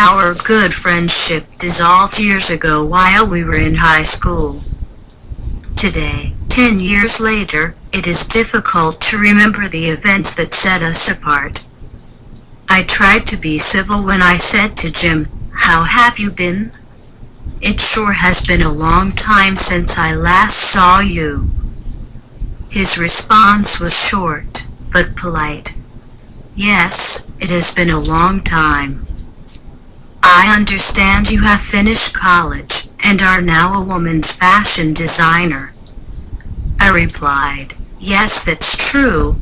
Our good friendship dissolved years ago while we were in high school. Today, 10 years later, it is difficult to remember the events that set us apart. I tried to be civil when I said to Jim, "How have you been? It sure has been a long time since I last saw you." His response was short, but polite. "Yes, it has been a long time. I understand you have finished college and are now a woman's fashion designer." I replied, "Yes, that's true."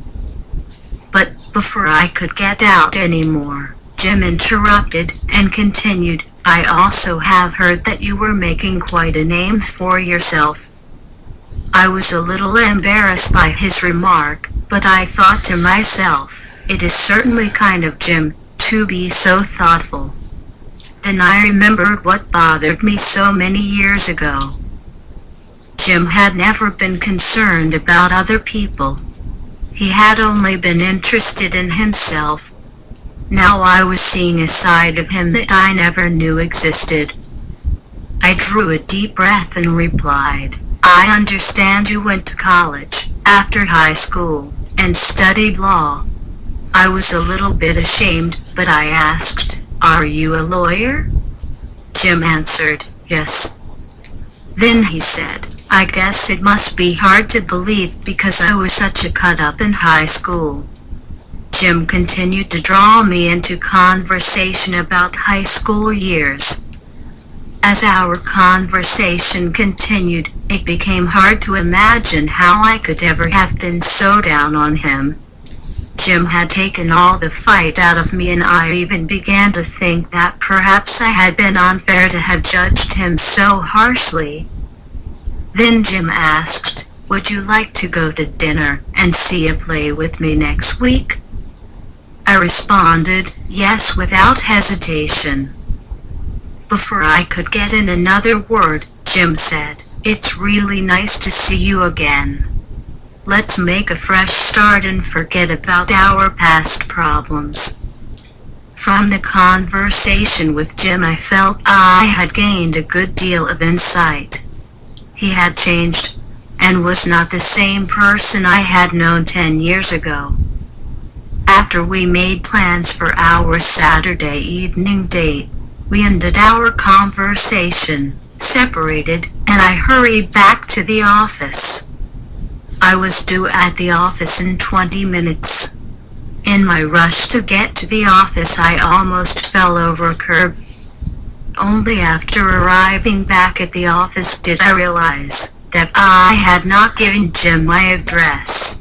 But before I could get out anymore, Jim interrupted and continued, "I also have heard that you were making quite a name for yourself." I was a little embarrassed by his remark, but I thought to myself, it is certainly kind of Jim to be so thoughtful. Then I remembered what bothered me so many years ago. Jim had never been concerned about other people. He had only been interested in himself. Now I was seeing a side of him that I never knew existed. I drew a deep breath and replied, "I understand you went to college after high school and studied law." I was a little bit ashamed, but I asked, "Are you a lawyer?" Jim answered, "Yes." Then he said, "I guess it must be hard to believe because I was such a cut-up in high school." Jim continued to draw me into conversation about high school years. As our conversation continued, it became hard to imagine how I could ever have been so down on him. Jim had taken all the fight out of me, and I even began to think that perhaps I had been unfair to have judged him so harshly. Then Jim asked, "Would you like to go to dinner and see a play with me next week?" I responded, "Yes," without hesitation. Before I could get in another word, Jim said, "It's really nice to see you again. Let's make a fresh start and forget about our past problems." From the conversation with Jim, I felt I had gained a good deal of insight. He had changed, and was not the same person I had known 10 years ago. After we made plans for our Saturday evening date, we ended our conversation, separated, and I hurried back to the office. I was due at the office in 20 minutes. In my rush to get to the office, I almost fell over a curb. Only after arriving back at the office did I realize that I had not given Jim my address.